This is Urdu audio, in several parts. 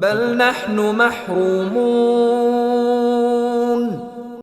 بل نحن محرومون۔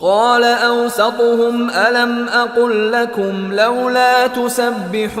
قال أوسطهم ألم أقل لكم لولا تسبحون۔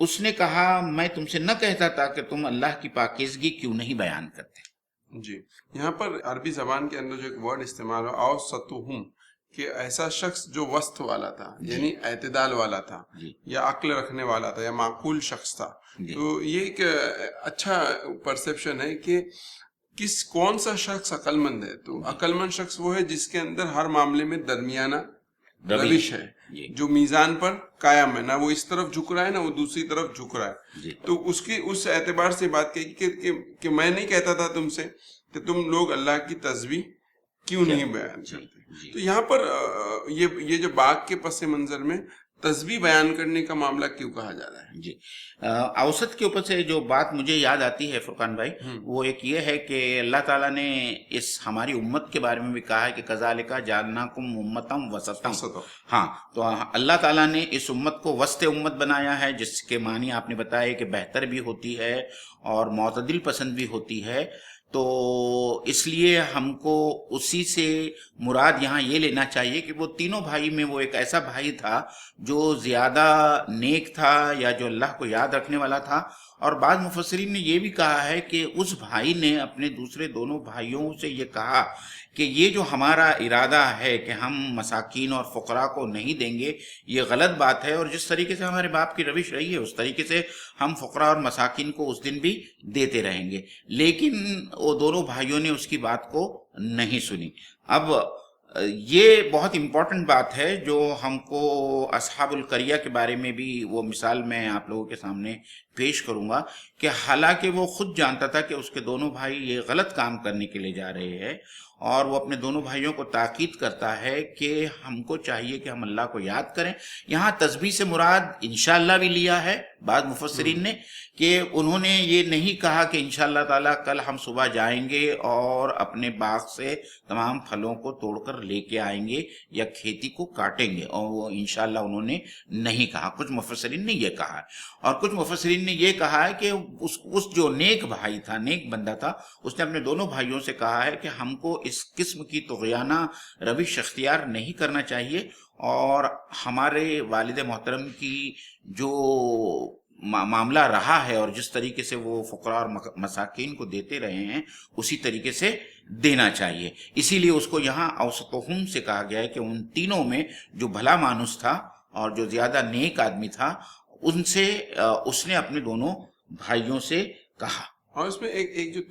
اس نے کہا میں تم سے نہ کہتا تھا کہ تم اللہ کی پاکیزگی کیوں نہیں بیان کرتے. جی یہاں پر عربی زبان کے اندر جو ایک ورڈ استعمال ہو اوسطہم، کہ ایسا شخص جو وسط والا تھا، یعنی اعتدال والا تھا، جی یا عقل رکھنے والا تھا، یا معقول شخص تھا. جی تو یہ ایک اچھا پرسپشن ہے کہ کون سا شخص عقل مند ہے. تو عقل مند شخص وہ ہے جس کے اندر ہر معاملے میں درمیانہ روش ہے، جی جو میزان پر قائم ہے، نہ وہ اس طرف جھک رہا ہے نہ وہ دوسری طرف جھک رہا ہے. جی تو اس اعتبار سے بات کہی کہ میں نہیں کہتا تھا تم سے کہ تم لوگ اللہ کی تسبیح کیوں نہیں بیان کرتے. جی تو یہاں پر یہ جو باغ کے پس منظر میں تسبیح بیان کرنے کا معاملہ کیوں کہا جا رہا ہے؟ جی اوسط کے اوپر سے جو بات مجھے یاد آتی ہے فرقان بھائی، وہ ایک یہ ہے کہ اللہ تعالیٰ نے اس ہماری امت کے بارے میں بھی کہا ہے کہ کذالک جعلناکم امۃ وسطا. ہاں تو اللہ تعالیٰ نے اس امت کو وسط امت بنایا ہے، جس کے معنی آپ نے بتایا کہ بہتر بھی ہوتی ہے اور معتدل پسند بھی ہوتی ہے. تو اس لیے ہم کو اسی سے مراد یہاں یہ لینا چاہیے کہ وہ تینوں بھائی میں وہ ایک ایسا بھائی تھا جو زیادہ نیک تھا یا جو اللہ کو یاد رکھنے والا تھا. اور بعض مفسرین نے یہ بھی کہا ہے کہ اس بھائی نے اپنے دوسرے دونوں بھائیوں سے یہ کہا کہ یہ جو ہمارا ارادہ ہے کہ ہم مساکین اور فقراء کو نہیں دیں گے، یہ غلط بات ہے، اور جس طریقے سے ہمارے باپ کی روش رہی ہے اس طریقے سے ہم فقراء اور مساکین کو اس دن بھی دیتے رہیں گے. لیکن وہ دونوں بھائیوں نے اس کی بات کو نہیں سنی. اب یہ بہت امپورٹنٹ بات ہے جو ہم کو اصحاب القریہ کے بارے میں بھی وہ مثال میں آپ لوگوں کے سامنے پیش کروں گا کہ حالانکہ وہ خود جانتا تھا کہ اس کے دونوں بھائی یہ غلط کام کرنے کے لیے جا رہے ہیں، اور وہ اپنے دونوں بھائیوں کو تاکید کرتا ہے کہ ہم کو چاہیے کہ ہم اللہ کو یاد کریں. یہاں تسبیح سے مراد انشاءاللہ بھی لیا ہے بعض مفسرین نے، کہ انہوں نے یہ نہیں کہا کہ انشاءاللہ تعالیٰ کل ہم صبح جائیں گے اور اپنے باغ سے تمام پھلوں کو توڑ کر لے کے آئیں گے یا کھیتی کو کاٹیں گے، اور وہ انشاءاللہ انہوں نے نہیں کہا. کچھ مفسرین نے یہ کہا ہے، اور کچھ مفسرین نے یہ کہا ہے کہ اس جو نیک بھائی تھا، نیک بندہ تھا، اس نے اپنے دونوں بھائیوں سے کہا ہے کہ ہم کو اس قسم کی طغیانہ روش اختیار نہیں کرنا چاہیے، اور ہمارے والد محترم کی جو معاملہ رہا ہے اور جس طریقے سے وہ فقراء اور مساکین کو دیتے رہے ہیں اسی طریقے سے دینا چاہیے. اسی لیے اس کو یہاں اوسطہم سے کہا گیا ہے کہ ان تینوں میں جو بھلا مانوس تھا اور جو زیادہ نیک آدمی تھا، ان سے اس نے اپنے دونوں بھائیوں سے کہا. اور اس میں ایک جو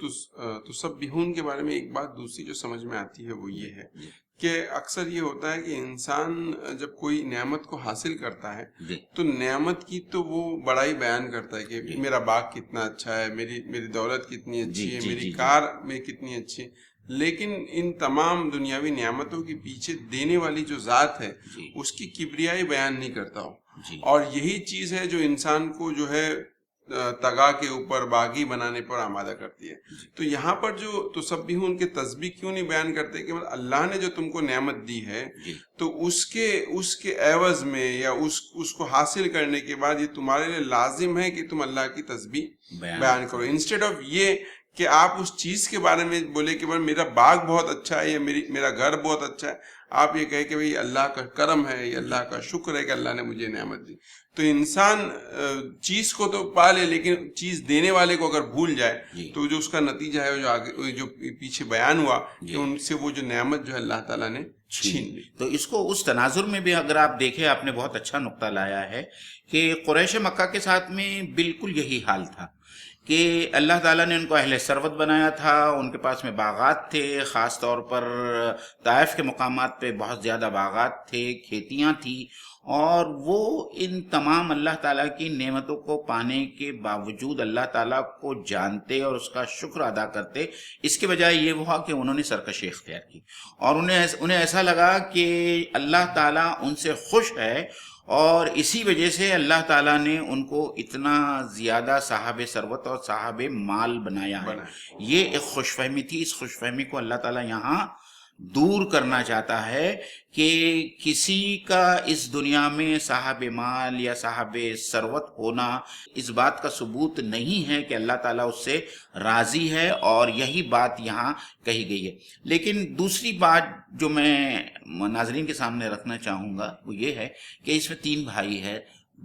تسبیحون کے بارے میں ایک بات دوسری جو سمجھ میں آتی ہے وہ یہ ہے کہ اکثر یہ ہوتا ہے کہ انسان جب کوئی نعمت کو حاصل کرتا ہے تو نعمت کی تو وہ بڑائی بیان کرتا ہے کہ میرا باغ کتنا اچھا ہے، میری دولت کتنی اچھی ہے، میری کار میں کتنی اچھی ہے. لیکن ان تمام دنیاوی نعمتوں کے پیچھے دینے والی جو ذات ہے اس کی کبریائی بیان نہیں کرتا ہو. اور یہی چیز ہے جو انسان کو جو ہے تگا کے اوپر باغی بنانے پر آمادہ کرتی ہے. تو یہاں پر جو تسبیحون کے تسبیح کیوں نہیں بیان کرتے کہ اللہ نے جو تم کو نعمت دی ہے تو اس کے عوض میں یا اس کو حاصل کرنے کے بعد یہ تمہارے لیے لازم ہے کہ تم اللہ کی تسبیح بیان کرو، انسٹیڈ آف یہ کہ آپ اس چیز کے بارے میں بولے کہ میرا باغ بہت اچھا ہے یا میرا گھر بہت اچھا ہے. آپ یہ کہے کہ بھئی اللہ کا کرم ہے، یہ اللہ کا شکر ہے کہ اللہ نے مجھے نعمت دی. تو انسان چیز کو تو پا لے لیکن چیز دینے والے کو اگر بھول جائے تو جو اس کا نتیجہ ہے جو آگے جو پیچھے بیان ہوا کہ ان سے وہ جو نعمت جو ہے اللہ تعالیٰ نے چھین لی. تو اس کو اس تناظر میں بھی اگر آپ دیکھیں، آپ نے بہت اچھا نقطہ لایا ہے کہ قریش مکہ کے ساتھ میں بالکل یہی حال تھا کہ اللہ تعالیٰ نے ان کو اہل ثروت بنایا تھا، ان کے پاس میں باغات تھے، خاص طور پر طائف کے مقامات پہ بہت زیادہ باغات تھے، کھیتیاں تھیں، اور وہ ان تمام اللہ تعالیٰ کی نعمتوں کو پانے کے باوجود اللہ تعالیٰ کو جانتے اور اس کا شکر ادا کرتے. اس کے بجائے یہ ہوا کہ انہوں نے سرکشی اختیار کی اور انہیں ایسا لگا کہ اللہ تعالیٰ ان سے خوش ہے، اور اسی وجہ سے اللہ تعالیٰ نے ان کو اتنا زیادہ صاحب ثروت اور صاحب مال بنایا ہے. یہ ایک خوش فہمی تھی. اس خوش فہمی کو اللہ تعالیٰ یہاں دور کرنا چاہتا ہے کہ کسی کا اس دنیا میں صاحب مال یا صاحب ثروت ہونا اس بات کا ثبوت نہیں ہے کہ اللہ تعالیٰ اس سے راضی ہے، اور یہی بات یہاں کہی گئی ہے. لیکن دوسری بات جو میں ناظرین کے سامنے رکھنا چاہوں گا وہ یہ ہے کہ اس میں تین بھائی ہے.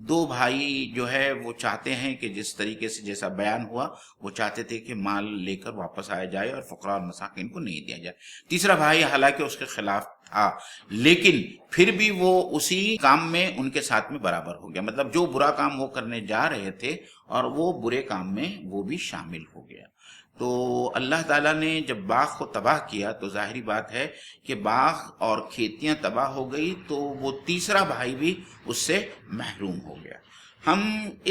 دو بھائی جو ہے وہ چاہتے ہیں کہ جس طریقے سے جیسا بیان ہوا وہ چاہتے تھے کہ مال لے کر واپس آیا جائے اور فقراء اور مساکین کو نہیں دیا جائے. تیسرا بھائی حالانکہ اس کے خلاف تھا لیکن پھر بھی وہ اسی کام میں ان کے ساتھ میں برابر ہو گیا. مطلب جو برا کام وہ کرنے جا رہے تھے اور وہ برے کام میں وہ بھی شامل ہو گیا. تو اللہ تعالیٰ نے جب باغ کو تباہ کیا تو ظاہری بات ہے کہ باغ اور کھیتیاں تباہ ہو گئی تو وہ تیسرا بھائی بھی اس سے محروم ہو گیا. ہم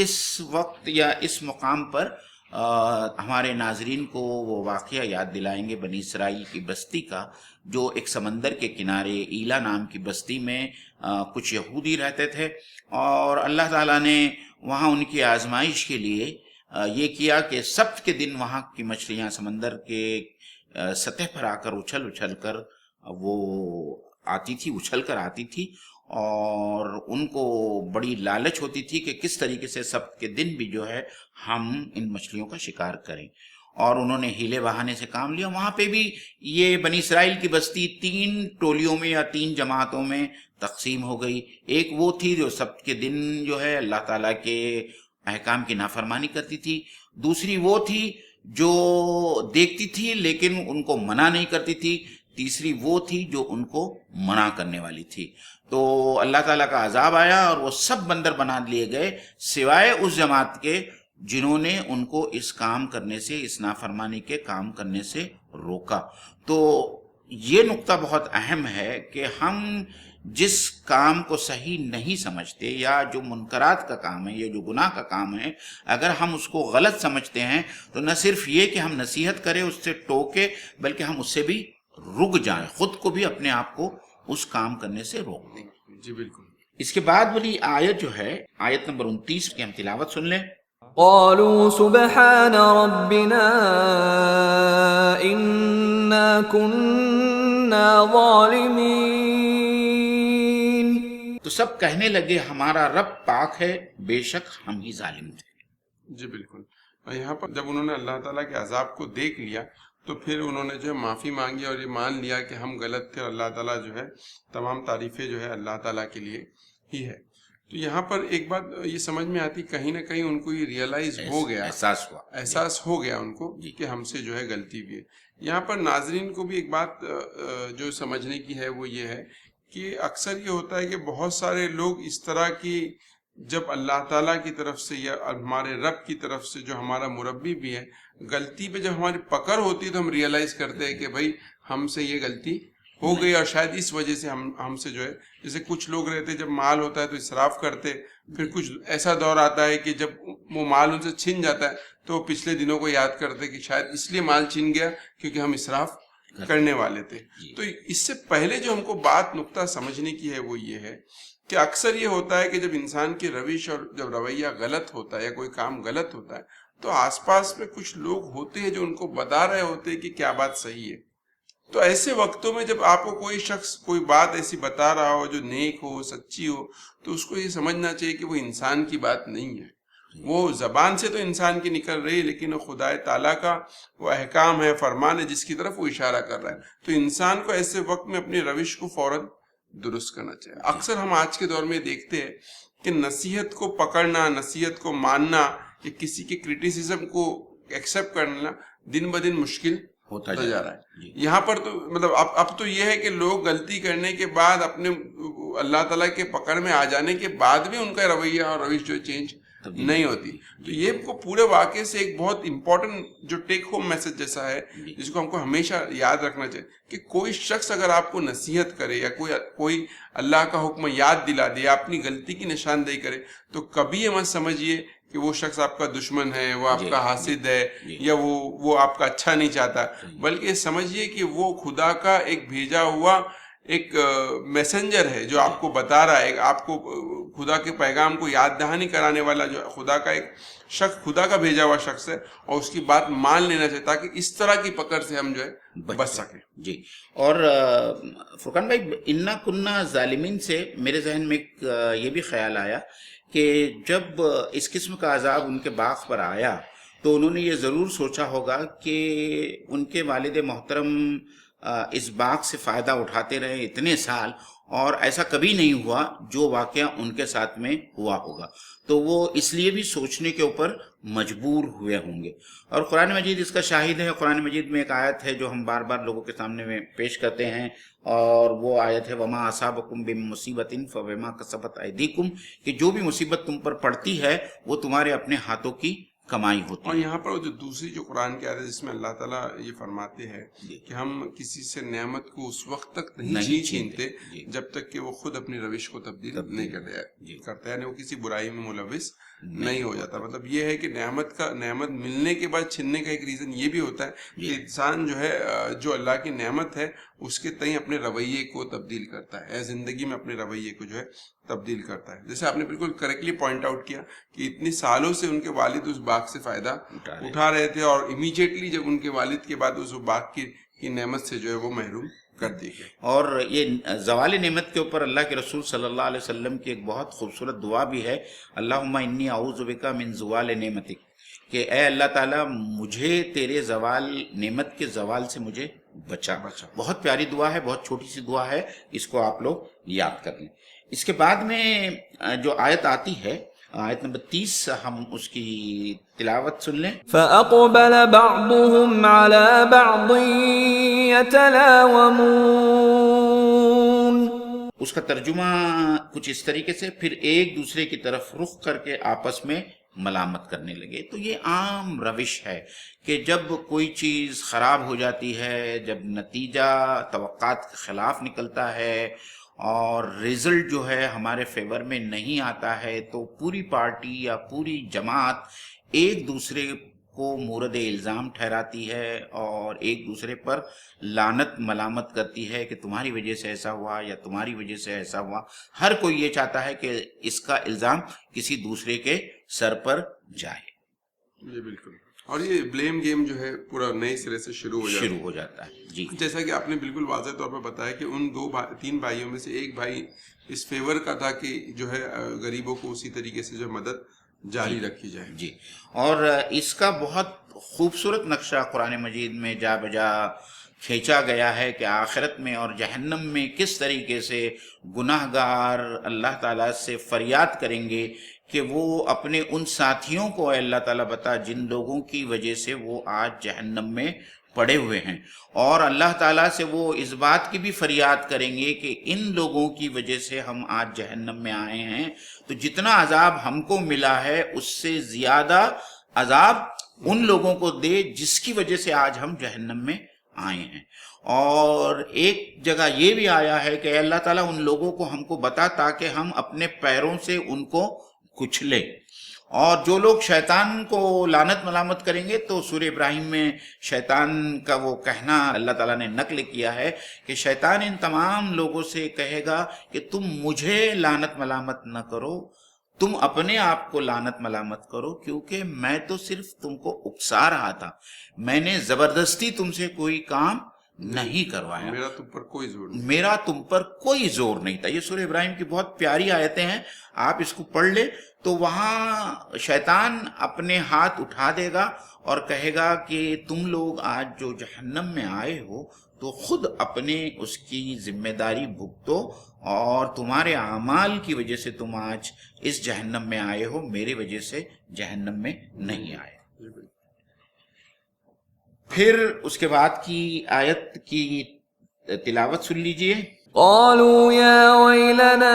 اس وقت یا اس مقام پر ہمارے ناظرین کو وہ واقعہ یاد دلائیں گے بنی اسرائیل کی بستی کا، جو ایک سمندر کے کنارے ایلا نام کی بستی میں کچھ یہودی رہتے تھے، اور اللہ تعالیٰ نے وہاں ان کی آزمائش کے لیے یہ کیا کہ سبت کے دن وہاں کی مچھلیاں سمندر کے سطح پر آ کر اچھل کر وہ آتی تھی، اچھل کر آتی تھی، اور ان کو بڑی لالچ ہوتی تھی کہ کس طریقے سے سبت کے دن بھی جو ہے ہم ان مچھلیوں کا شکار کریں. اور انہوں نے ہیلے بہانے سے کام لیا. وہاں پہ بھی یہ بنی اسرائیل کی بستی 3 ٹولیوں میں یا 3 جماعتوں میں تقسیم ہو گئی. ایک وہ تھی جو سبت کے دن جو ہے اللہ تعالیٰ کے احکام کی نافرمانی کرتی تھی. دوسری وہ تھی جو دیکھتی تھی لیکن ان کو منع نہیں کرتی تھی. تیسری وہ تھی جو ان کو منع کرنے والی تھی. تو اللہ تعالیٰ کا عذاب آیا اور وہ سب بندر بنا لیے گئے سوائے اس جماعت کے جنہوں نے ان کو اس کام کرنے سے، اس نافرمانی کے کام کرنے سے روکا. تو یہ نقطہ بہت اہم ہے کہ ہم جس کام کو صحیح نہیں سمجھتے یا جو منکرات کا کام ہے یا جو گناہ کا کام ہے، اگر ہم اس کو غلط سمجھتے ہیں تو نہ صرف یہ کہ ہم نصیحت کریں، اس سے ٹوکے، بلکہ ہم اس سے بھی رک جائیں، خود کو بھی اپنے آپ کو اس کام کرنے سے روک دیں. جی بالکل. اس کے بعد والی آیت جو ہے آیت نمبر 29 کی ہم تلاوت سن لیں. قالوا سبحان ربنا إنا كنا ظالمين. تو سب کہنے لگے ہمارا رب پاک ہے، بے شک ہم ہی ظالم تھے. جی بالکل. اور یہاں پر جب انہوں نے اللہ تعالیٰ کے عذاب کو دیکھ لیا تو پھر انہوں نے جو ہے معافی مانگی اور یہ مان لیا کہ ہم غلط تھے، اور اللہ تعالیٰ جو ہے تمام تعریفیں جو ہے اللہ تعالیٰ کے لیے ہی ہے. تو یہاں پر ایک بات یہ سمجھ میں آتی، کہیں نہ کہیں ان کو یہ ریئلائز ہو گیا، احساس ہو گیا ان کو کہ ہم سے جو ہے غلطی بھی ہے. یہاں پر ناظرین کو بھی ایک بات جو سمجھنے کی ہے وہ یہ ہے کہ اکثر یہ ہوتا ہے کہ بہت سارے لوگ اس طرح کی، جب اللہ تعالیٰ کی طرف سے یا ہمارے رب کی طرف سے جو ہمارا مربی بھی ہے، غلطی پہ جب ہماری پکڑ ہوتی ہے تو ہم ریئلائز کرتے ہیں کہ بھائی ہم سے یہ غلطی ہو گئی، اور شاید اس وجہ سے ہم سے جو ہے، جیسے کچھ لوگ رہتے جب مال ہوتا ہے تو اسراف کرتے، پھر کچھ ایسا دور آتا ہے کہ جب وہ مال ان سے چھن جاتا ہے تو وہ پچھلے دنوں کو یاد کرتے کہ شاید اس لیے مال چھن گیا کیونکہ ہم اسراف کرنے والے تھے. تو اس سے پہلے جو ہم کو بات نقطہ سمجھنے کی ہے وہ یہ ہے کہ اکثر یہ ہوتا ہے کہ جب انسان کی روش اور جب رویہ غلط ہوتا ہے یا کوئی کام غلط ہوتا ہے تو آس پاس میں کچھ لوگ ہوتے ہیں جو ان کو بتا رہے ہوتے ہیں کہ کیا بات صحیح ہے. تو ایسے وقتوں میں جب آپ کو کوئی شخص کوئی بات ایسی بتا رہا ہو جو نیک ہو، سچی ہو، تو اس کو یہ سمجھنا چاہیے کہ وہ انسان کی بات نہیں ہے. وہ زبان سے تو انسان کی نکل رہی ہے لیکن وہ خدا تعالیٰ کا وہ احکام ہے، فرمان ہے جس کی طرف وہ اشارہ کر رہا ہے. تو انسان کو ایسے وقت میں اپنی روش کو فوراً درست کرنا چاہیے. اکثر ہم آج کے دور میں دیکھتے ہیں کہ نصیحت کو پکڑنا، نصیحت کو ماننا یا کسی کے کرٹیسزم کو ایکسیپٹ کرنا دن بدن مشکل ہوتا جا رہا ہے. یہاں پر تو مطلب اب تو یہ ہے کہ لوگ غلطی کرنے کے بعد اپنے اللہ تعالیٰ کے پکڑ میں آ جانے کے بعد بھی ان کا رویہ اور روش جو چینج نہیں ہوتی. تو یہ کو پورے واقعے سے ایک بہت امپورٹنٹ جو ٹیک ہوم میسج جیسا ہے جس کو ہم کو ہمیشہ یاد رکھنا چاہیے کہ کوئی شخص اگر آپ کو نصیحت کرے یا کوئی اللہ کا حکم یاد دلا دے یا اپنی غلطی کی نشاندہی کرے تو کبھی یہ مت سمجھیے کہ وہ شخص آپ کا دشمن ہے، وہ آپ کا حاسد ہے یا وہ آپ کا اچھا نہیں چاہتا، بلکہ سمجھیے کہ وہ خدا کا ایک بھیجا ہوا ایک میسنجر ہے جو آپ کو بتا رہا ہے، آپ کو خدا کے پیغام کو یاد دہانی کرانے والا جو خدا کا ایک شخص، خدا کا بھیجا ہوا شخص ہے، اور اس کی بات مان لینا چاہیے تاکہ اس طرح کی پکڑ سے ہم جو ہے بچ سکیں. جی. اور فرقان بھائی، انا کننا ظالمین سے میرے ذہن میں ایک یہ بھی خیال آیا کہ جب اس قسم کا عذاب ان کے باغ پر آیا تو انہوں نے یہ ضرور سوچا ہوگا کہ ان کے والد محترم اس باغ سے فائدہ اٹھاتے رہے اتنے سال، اور ایسا کبھی نہیں ہوا جو واقعہ ان کے ساتھ میں ہوا ہوگا، تو وہ اس لیے بھی سوچنے کے اوپر مجبور ہوئے ہوں گے۔ اور قرآن مجید اس کا شاہد ہے۔ قرآن مجید میں ایک آیت ہے جو ہم بار بار لوگوں کے سامنے میں پیش کرتے ہیں، اور وہ آیت ہے وَمَا أَصَابَكُم بِمُصِيبَةٍ فَبِمَا كَسَبَتْ أَيْدِيكُم، کہ جو بھی مصیبت تم پر پڑتی ہے وہ تمہارے اپنے ہاتھوں کی کمائی ہوتی اور ہے۔ یہاں پر جو دوسری جو قرآن کی آیت ہے جس میں اللہ تعالیٰ یہ فرماتے ہیں کہ ہم کسی سے نعمت کو اس وقت تک نہیں چھینتے جب تک کہ وہ خود اپنی روش کو تبدیل نہیں کرتا، یعنی وہ کسی برائی میں ملوث نہیں ہو جاتا۔ مطلب یہ ہے کہ نعمت ملنے کے بعد چھننے کا ایک ریزن یہ بھی ہوتا ہے کہ انسان جو ہے جو اللہ کی نعمت ہے اس کے تئیں اپنے رویے کو تبدیل کرتا ہے، زندگی میں اپنے رویے کو جو ہے تبدیل کرتا ہے۔ جیسے آپ نے بالکل کریکٹلی پوائنٹ آؤٹ کیا کہ اتنے سالوں سے ان کے والد اس باغ سے فائدہ اٹھا رہے تھے، اور امیجیٹلی جب ان کے والد کے بعد اس باغ کی نعمت سے جو ہے وہ محروم کر دی گئی۔ اور یہ زوال نعمت کے اوپر اللہ کے رسول صلی اللہ علیہ وسلم کی ایک بہت خوبصورت دعا بھی ہے، اللہم انی اعوذ بک من زوال نعمتک، کہ اے اللہ تعالیٰ مجھے تیرے نعمت کے زوال سے مجھے بچا۔ بہت پیاری دعا ہے، بہت چھوٹی سی دعا ہے، اس کو آپ لوگ یاد کر لیں۔ اس کے بعد میں جو آیت آتی ہے، آیت نمبر 30، ہم اس کی تلاوت سن لیں۔ فأقبل بعضهم على بعض يتلاومون، اس کا ترجمہ کچھ اس طریقے سے، پھر ایک دوسرے کی طرف رخ کر کے آپس میں ملامت کرنے لگے۔ تو یہ عام روش ہے کہ جب کوئی چیز خراب ہو جاتی ہے، جب نتیجہ توقعات کے خلاف نکلتا ہے اور رزلٹ جو ہے ہمارے فیور میں نہیں آتا ہے، تو پوری پارٹی یا پوری جماعت ایک دوسرے کو مورد الزام ٹھہراتی ہے اور ایک دوسرے پر لعنت ملامت کرتی ہے کہ تمہاری وجہ سے ایسا ہوا یا تمہاری وجہ سے ایسا ہوا۔ ہر کوئی یہ چاہتا ہے کہ اس کا الزام کسی دوسرے کے سر پر جائے۔ جی بالکل، اور یہ بلیم گیم جو ہے پورا نئے سرے سے شروع ہو جاتا ہے۔ جی، جیسا کہ آپ نے بالکل واضح طور پر بتایا کہ ان تین بھائیوں میں سے ایک بھائی اس فیور کا تھا کہ جو ہے غریبوں کو اسی طریقے سے جو مدد جاری رکھی جائے۔ جی، اور اس کا بہت خوبصورت نقشہ قرآن مجید میں جا بجا کھینچا گیا ہے کہ آخرت میں اور جہنم میں کس طریقے سے گناہ گار اللہ تعالیٰ سے فریاد کریں گے کہ وہ اپنے ان ساتھیوں کو اے اللہ تعالیٰ بتا جن لوگوں کی وجہ سے وہ آج جہنم میں پڑے ہوئے ہیں، اور اللہ تعالیٰ سے وہ اس بات کی بھی فریاد کریں گے کہ ان لوگوں کی وجہ سے ہم آج جہنم میں آئے ہیں، تو جتنا عذاب ہم کو ملا ہے اس سے زیادہ عذاب ان لوگوں کو دے جس کی وجہ سے آج ہم جہنم میں آئے ہیں۔ اور ایک جگہ یہ بھی آیا ہے کہ اے اللہ تعالیٰ ان لوگوں کو ہم کو بتا تاکہ ہم اپنے پیروں سے ان کو کچلے۔ اور جو لوگ شیطان کو لعنت ملامت کریں گے تو سورہ ابراہیم میں شیطان کا وہ کہنا اللہ تعالیٰ نے نقل کیا ہے کہ شیطان ان تمام لوگوں سے کہے گا کہ تم مجھے لعنت ملامت نہ کرو، تم اپنے آپ کو لعنت ملامت کرو، کیونکہ میں تو صرف تم کو اکسا رہا تھا، میں نے زبردستی تم سے کوئی کام نہیں کروایا، میرا تم پر کوئی زور نہیں، میرا تم پر کوئی زور نہیں تھا۔ یہ سورہ ابراہیم کی بہت پیاری آیتیں ہیں، آپ اس کو پڑھ لیں تو وہاں شیطان اپنے ہاتھ اٹھا دے گا اور کہے گا کہ تم لوگ آج جو جہنم میں آئے ہو تو خود اپنے اس کی ذمہ داری بھگتو، اور تمہارے اعمال کی وجہ سے تم آج اس جہنم میں آئے ہو، میری وجہ سے جہنم میں نہیں آئے۔ پھر اس کے بعد کی آیت کی تلاوت سن لیجئے۔ قالوا يا ويلنا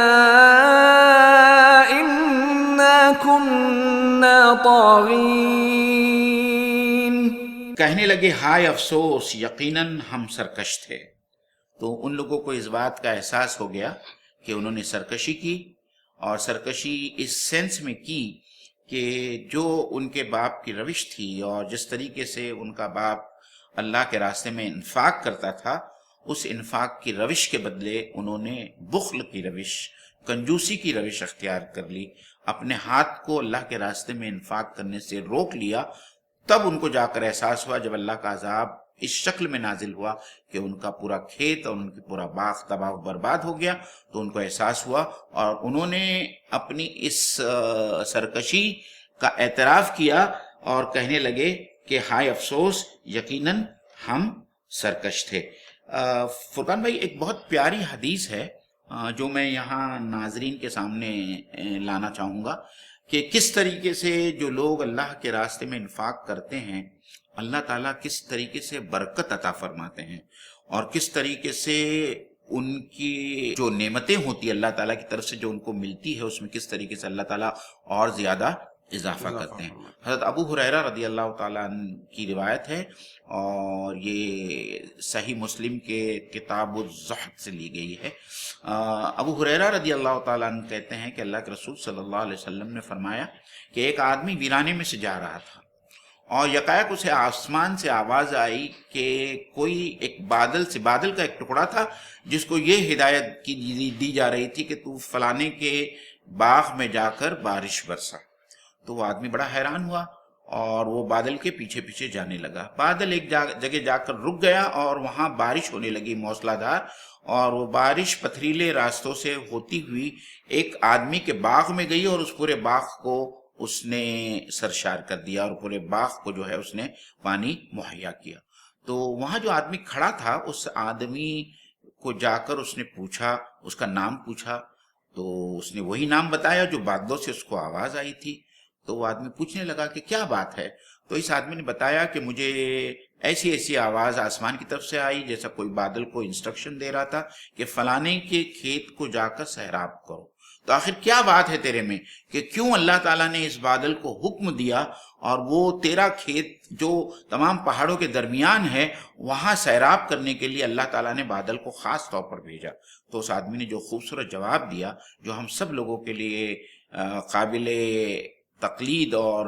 إنا كنا طاغين، کہنے لگے ہائے افسوس، یقیناً ہم سرکش تھے۔ تو ان لوگوں کو اس بات کا احساس ہو گیا کہ انہوں نے سرکشی کی، اور سرکشی اس سینس میں کی کہ جو ان کے باپ کی روش تھی اور جس طریقے سے ان کا باپ اللہ کے راستے میں انفاق کرتا تھا، اس انفاق کی روش کے بدلے انہوں نے بخل کی روش، کنجوسی کی روش اختیار کر لی، اپنے ہاتھ کو اللہ کے راستے میں انفاق کرنے سے روک لیا۔ تب ان کو جا کر احساس ہوا جب اللہ کا عذاب اس شکل میں نازل ہوا کہ ان کا پورا کھیت اور ان کی پورا باغ تباہ و برباد ہو گیا، تو ان کو احساس ہوا اور انہوں نے اپنی اس سرکشی کا اعتراف کیا اور کہنے لگے کہ ہائے افسوس، یقیناً ہم سرکش تھے۔ فرقان بھائی ایک بہت پیاری حدیث ہے جو میں یہاں ناظرین کے سامنے لانا چاہوں گا کہ کس طریقے سے جو لوگ اللہ کے راستے میں انفاق کرتے ہیں اللہ تعالیٰ کس طریقے سے برکت عطا فرماتے ہیں، اور کس طریقے سے ان کی جو نعمتیں ہوتی ہیں اللہ تعالیٰ کی طرف سے جو ان کو ملتی ہے اس میں کس طریقے سے اللہ تعالیٰ اور زیادہ اضافہ کرتے ہیں۔ حضرت ابو ہریرہ رضی اللہ تعالیٰ عنہ کی روایت ہے، اور یہ صحیح مسلم کے کتاب الزہد سے لی گئی ہے۔ ابو ہریرہ رضی اللہ تعالیٰ عنہ کہتے ہیں کہ اللہ کے رسول صلی اللہ علیہ وسلم نے فرمایا کہ ایک آدمی ویرانے میں سے جا رہا تھا، اور یکایک اسے آسمان سے آواز آئی کہ کوئی ایک بادل کا ایک ٹکڑا تھا جس کو یہ ہدایت دی جا رہی تھی کہ تو فلانے کے باغ میں جا کر بارش برسا۔ تو وہ آدمی بڑا حیران ہوا اور وہ بادل کے پیچھے پیچھے جانے لگا۔ بادل ایک جگہ جا کر رک گیا اور وہاں بارش ہونے لگی موسلا دھار، اور وہ بارش پتھریلے راستوں سے ہوتی ہوئی ایک آدمی کے باغ میں گئی اور اس پورے باغ کو اس نے سرشار کر دیا، اور پورے باغ کو جو ہے اس نے پانی مہیا کیا۔ تو وہاں جو آدمی کھڑا تھا اس آدمی کو جا کر اس نے پوچھا، اس کا نام پوچھا، تو اس نے وہی نام بتایا جو بادلوں سے اس کو آواز آئی تھی۔ تو وہ آدمی پوچھنے لگا کہ کیا بات ہے؟ تو اس آدمی نے بتایا کہ مجھے ایسی آواز آسمان کی طرف سے آئی جیسا کوئی بادل کو انسٹرکشن دے رہا تھا کہ فلانے کے کھیت کو جا کر سیراب کرو۔ تو آخر کیا بات ہے تیرے میں کہ کیوں اللہ تعالیٰ نے اس بادل کو حکم دیا اور وہ تیرا کھیت جو تمام پہاڑوں کے درمیان ہے وہاں سیراب کرنے کے لیے اللہ تعالیٰ نے بادل کو خاص طور پر بھیجا؟ تو اس آدمی نے جو خوبصورت جواب دیا جو ہم سب لوگوں کے لیے قابل تقلید اور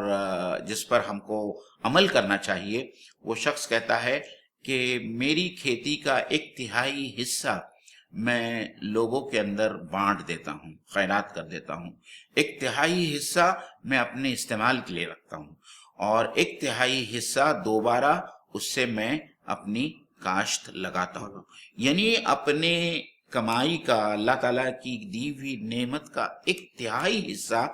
جس پر ہم کو عمل کرنا چاہیے، وہ شخص کہتا ہے کہ میری کھیتی کا 1/3 حصہ میں لوگوں کے اندر بانٹ دیتا ہوں، خیرات کر دیتا ہوں، 1/3 حصہ میں اپنے استعمال کے لیے رکھتا ہوں، اور 1/3 حصہ دوبارہ اس سے میں اپنی کاشت لگاتا ہوں۔ یعنی اپنے کمائی کا اللہ تعالیٰ کی دی ہوئی نعمت کا 1/3 حصہ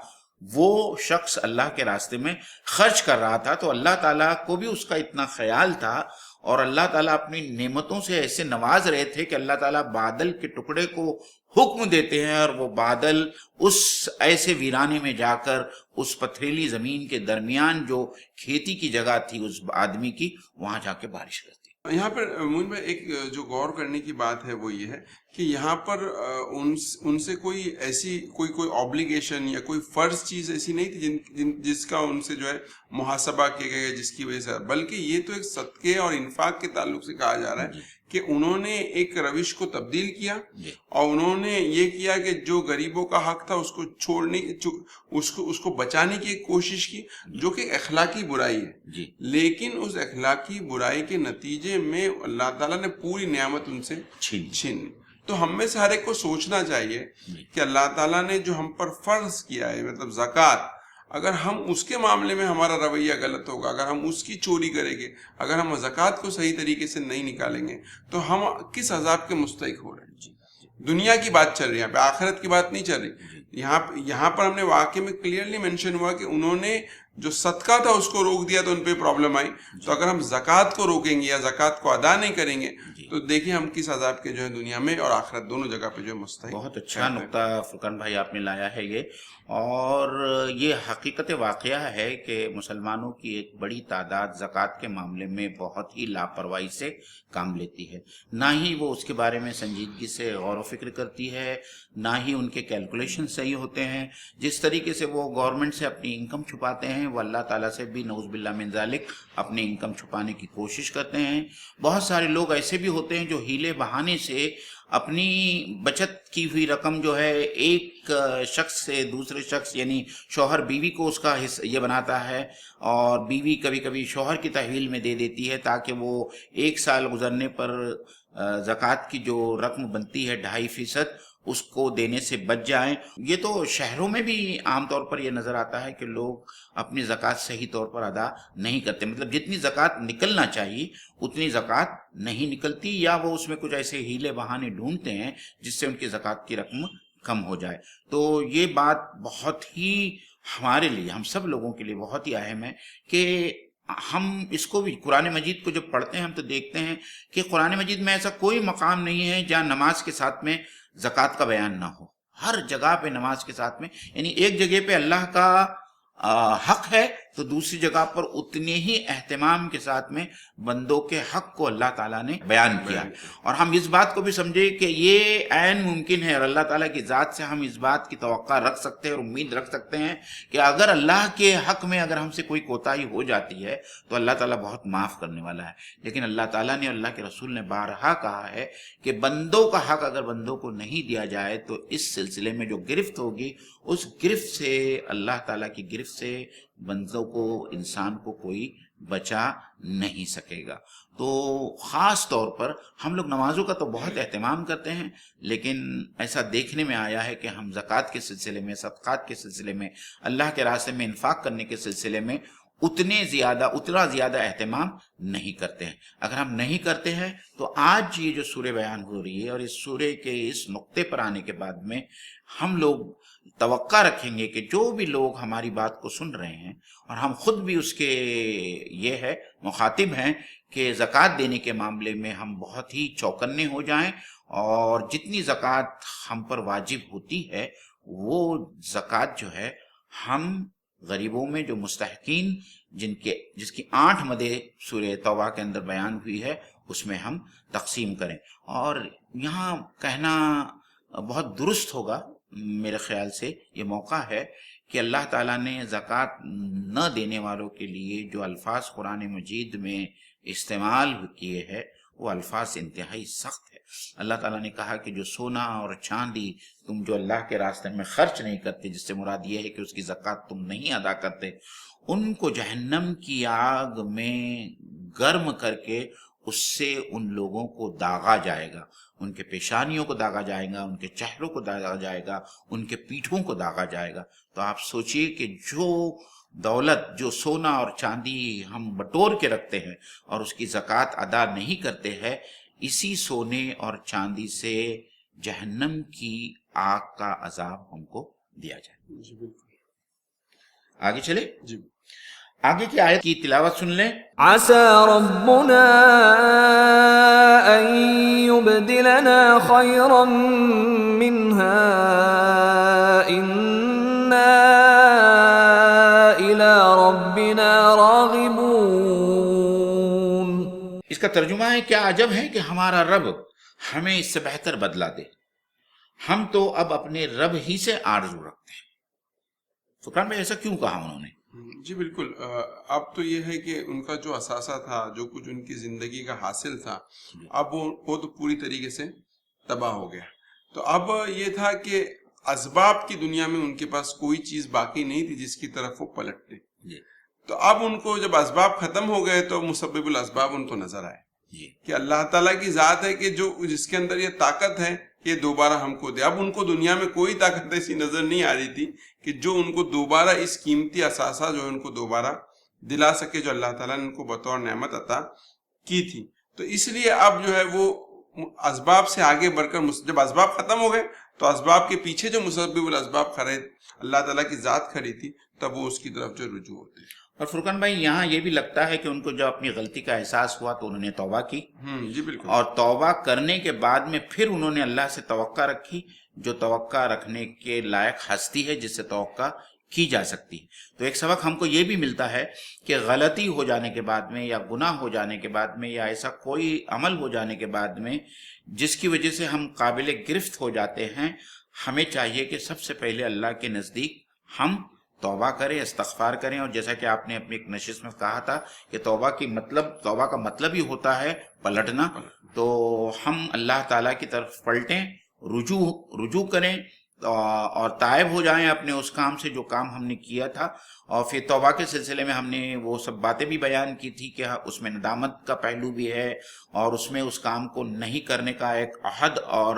وہ شخص اللہ کے راستے میں خرچ کر رہا تھا۔ تو اللہ تعالیٰ کو بھی اس کا اتنا خیال تھا، اور اللہ تعالیٰ اپنی نعمتوں سے ایسے نواز رہے تھے کہ اللہ تعالیٰ بادل کے ٹکڑے کو حکم دیتے ہیں اور وہ بادل اس ایسے ویرانے میں جا کر اس پتھریلی زمین کے درمیان جو کھیتی کی جگہ تھی اس آدمی کی، وہاں جا کے بارش کرتی۔ یہاں پر مومن بھائی ایک جو غور کرنے کی بات ہے وہ یہ ہے کہ یہاں پر ان سے کوئی ایسی کوئی آبلیگیشن یا کوئی فرض چیز ایسی نہیں تھی جس کا ان سے جو ہے محاسبہ کیا گیا جس کی وجہ سے، بلکہ یہ تو ایک صدقے اور انفاق کے تعلق سے کہا جا رہا ہے کہ انہوں نے ایک روش کو تبدیل کیا، اور انہوں نے یہ کیا کہ جو غریبوں کا حق تھا اس کو چھوڑنے اس کو بچانے کی ایک کوشش کی، جو کہ اخلاقی برائی ہے، لیکن اس اخلاقی برائی کے نتیجے میں اللہ تعالیٰ نے پوری نعمت ان سے چھین۔ تو ہم میں سے ہر ایک کو سوچنا چاہیے کہ اللہ تعالیٰ نے جو ہم پر فرض کیا ہے، مطلب زکوٰۃ، اگر ہم اس کے معاملے میں ہمارا رویہ غلط ہوگا، اگر ہم اس کی چوری کریں گے، اگر ہم زکوٰۃ کو صحیح طریقے سے نہیں نکالیں گے، تو ہم کس عذاب کے مستحق ہو رہے ہیں؟ دنیا کی بات چل رہی ہے، یہاں پہ آخرت کی بات نہیں چل رہی۔ یہاں پر ہم نے واقعے میں کلیئرلی مینشن ہوا کہ انہوں نے جو صدقہ تھا اس کو روک دیا تو ان پہ پرابلم آئی۔ تو اگر ہم زکوٰۃ کو روکیں گے یا زکوٰۃ کو ادا نہیں کریں گے تو دیکھیں ہم کس عذاب کے جو ہے دنیا میں اور آخرت دونوں جگہ پہ جو ہے مستحق۔ بہت اچھا نقطہ فرقان بھائی آپ نے لایا ہے یہ، اور یہ حقیقت واقعہ ہے کہ مسلمانوں کی ایک بڑی تعداد زکوٰۃ کے معاملے میں بہت ہی لاپرواہی سے کام لیتی ہے، نہ ہی وہ اس کے بارے میں سنجیدگی سے غور و فکر کرتی ہے، نہ ہی ان کے کیلکولیشن صحیح ہوتے ہیں۔ جس طریقے سے وہ گورنمنٹ سے اپنی انکم چھپاتے ہیں وہ اللہ تعالیٰ سے بھی نعوذ باللہ من ذالک اپنی انکم چھپانے کی کوشش کرتے ہیں۔ بہت سارے لوگ ایسے بھی ہوتے ہیں جو ہیلے بہانے سے اپنی بچت کی ہوئی رقم جو ہے ایک شخص سے دوسرے شخص، یعنی شوہر بیوی کو اس کا حصہ یہ بناتا ہے، اور بیوی کبھی کبھی شوہر کی تحویل میں دے دیتی ہے تاکہ وہ 1 سال گزرنے پر زکوٰۃ کی جو رقم بنتی ہے 2.5% اس کو دینے سے بچ جائیں۔ یہ تو شہروں میں بھی عام طور پر یہ نظر آتا ہے کہ لوگ اپنی زکوٰۃ صحیح طور پر ادا نہیں کرتے، مطلب جتنی زکوٰۃ نکلنا چاہیے اتنی زکوٰۃ نہیں نکلتی، یا وہ اس میں کچھ ایسے ہیلے بہانے ڈھونڈتے ہیں جس سے ان کی زکوٰۃ کی رقم کم ہو جائے۔ تو یہ بات بہت ہی ہمارے لیے، ہم سب لوگوں کے لیے بہت ہی اہم ہے کہ ہم اس کو بھی قرآن مجید کو جب پڑھتے ہیں ہم تو دیکھتے ہیں کہ قرآن مجید میں ایسا کوئی مقام نہیں ہے جہاں نماز کے ساتھ میں زکوٰۃ کا بیان نہ ہو. ہر جگہ پہ نماز کے ساتھ میں، یعنی ایک جگہ پہ اللہ کا حق ہے تو دوسری جگہ پر اتنے ہی اہتمام کے ساتھ میں بندوں کے حق کو اللہ تعالیٰ نے بیان کیا. اور ہم اس بات کو بھی سمجھے کہ یہ عین ممکن ہے، اور اللہ تعالیٰ کی ذات سے ہم اس بات کی توقع رکھ سکتے ہیں اور امید رکھ سکتے ہیں کہ اگر اللہ کے حق میں اگر ہم سے کوئی کوتاہی ہو جاتی ہے تو اللہ تعالیٰ بہت معاف کرنے والا ہے. لیکن اللہ تعالیٰ نے، اللہ کے رسول نے بارہا کہا ہے کہ بندوں کا حق اگر بندوں کو نہیں دیا جائے تو اس سلسلے میں جو گرفت ہوگی اس گرفت سے، اللہ تعالیٰ کی گرفت سے بندوں کو، انسان کو کوئی بچا نہیں سکے گا. تو خاص طور پر ہم لوگ نمازوں کا تو بہت اہتمام کرتے ہیں، لیکن ایسا دیکھنے میں آیا ہے کہ ہم زکوٰۃ کے سلسلے میں، صدقات کے سلسلے میں، اللہ کے راستے میں انفاق کرنے کے سلسلے میں اتنا زیادہ اہتمام نہیں کرتے ہیں. اگر ہم نہیں کرتے ہیں تو آج یہ جو سورہ بیان ہو رہی ہے اور اس سورہ کے اس نقطے پر آنے کے بعد میں ہم لوگ توقع رکھیں گے کہ جو بھی لوگ ہماری بات کو سن رہے ہیں، اور ہم خود بھی اس کے یہ ہے مخاطب ہیں کہ زکوٰۃ دینے کے معاملے میں ہم بہت ہی چوکنے ہو جائیں، اور جتنی زکوٰۃ ہم پر واجب ہوتی ہے وہ زکوٰۃ جو ہے ہم غریبوں میں جو مستحقین جس کی 8 مدیں سورہ توبہ کے اندر بیان ہوئی ہے اس میں ہم تقسیم کریں. اور یہاں کہنا بہت درست ہوگا میرے خیال سے، یہ موقع ہے کہ اللہ تعالیٰ نے زکوٰۃ نہ دینے والوں کے لیے جو الفاظ قرآن مجید میں استعمال کیے ہیں وہ الفاظ انتہائی سخت ہے. اللہ تعالیٰ نے کہا کہ جو سونا اور چاندی تم جو اللہ کے راستے میں خرچ نہیں کرتے، جس سے مراد یہ ہے کہ اس کی زکوٰۃ تم نہیں ادا کرتے، ان کو جہنم کی آگ میں گرم کر کے اس سے ان لوگوں کو داغا جائے گا، ان کے پیشانیوں کو داغا جائے گا، ان کے چہروں کو داغا جائے گا، ان کے پیٹھوں کو داغا جائے گا. تو آپ سوچئے کہ جو دولت، جو سونا اور چاندی ہم بٹور کے رکھتے ہیں اور اس کی زکوٰۃ ادا نہیں کرتے ہیں، اسی سونے اور چاندی سے جہنم کی آگ کا عذاب ہم کو دیا جائے. جی بالکل. آگے چلے، جی آگے کی آیت کی تلاوت سن لیں. عسى ربنا أن يبدلنا خيرا منها إنا إلى ربنا راغبون. اس کا ترجمہ ہے کیا عجب ہے کہ ہمارا رب ہمیں اس سے بہتر بدلہ دے، ہم تو اب اپنے رب ہی سے آرزو رکھتے ہیں. فقران بھائی ایسا کیوں کہا انہوں نے؟ جی بالکل. اب تو یہ ہے کہ ان کا جو اثاثہ تھا، جو کچھ ان کی زندگی کا حاصل تھا، اب وہ تو پوری طریقے سے تباہ ہو گیا. تو اب یہ تھا کہ اسباب کی دنیا میں ان کے پاس کوئی چیز باقی نہیں تھی جس کی طرف وہ پلٹتے. تو اب ان کو جب اسباب ختم ہو گئے تو مسبب الاسباب ان کو نظر آئے کہ اللہ تعالیٰ کی ذات ہے کہ جو جس کے اندر یہ طاقت ہے کہ دوبارہ ہم کو دے. اب ان کو دنیا میں کوئی طاقت ایسی نظر نہیں آ رہی تھی کہ جو ان کو دوبارہ اس قیمتی اثاثہ جو ان کو دوبارہ دلا سکے جو اللہ تعالیٰ نے ان کو بطور نعمت عطا کی تھی. تو اس لیے اب جو ہے وہ اسباب سے آگے بڑھ کر جب اسباب ختم ہو گئے تو اسباب کے پیچھے جو مسبب الاسباب کھڑے، اللہ تعالیٰ کی ذات کھڑی تھی، تب وہ اس کی طرف جو رجوع ہوتے ہیں. اور فرقان بھائی یہاں یہ بھی لگتا ہے کہ ان کو جب اپنی غلطی کا احساس ہوا تو انہوں نے توبہ کی. جی بالکل. اور توبہ کرنے کے بعد میں پھر انہوں نے اللہ سے توقع رکھی، جو توقع رکھنے کے لائق ہستی ہے جس سے توقع کی جا سکتی ہے. تو ایک سبق ہم کو یہ بھی ملتا ہے کہ غلطی ہو جانے کے بعد میں، یا گناہ ہو جانے کے بعد میں، یا ایسا کوئی عمل ہو جانے کے بعد میں جس کی وجہ سے ہم قابل گرفت ہو جاتے ہیں، ہمیں چاہیے کہ سب سے پہلے اللہ کے نزدیک ہم توبہ کریں، استغفار کریں. اور جیسا کہ آپ نے اپنی ایک نشست میں کہا تھا کہ توبہ کا مطلب ہی ہوتا ہے پلٹنا. تو ہم اللہ تعالیٰ کی طرف پلٹیں، رجوع کریں اور تائب ہو جائیں اپنے اس کام سے جو کام ہم نے کیا تھا. اور پھر توبہ کے سلسلے میں ہم نے وہ سب باتیں بھی بیان کی تھی کہ اس میں ندامت کا پہلو بھی ہے، اور اس میں اس کام کو نہیں کرنے کا ایک عہد اور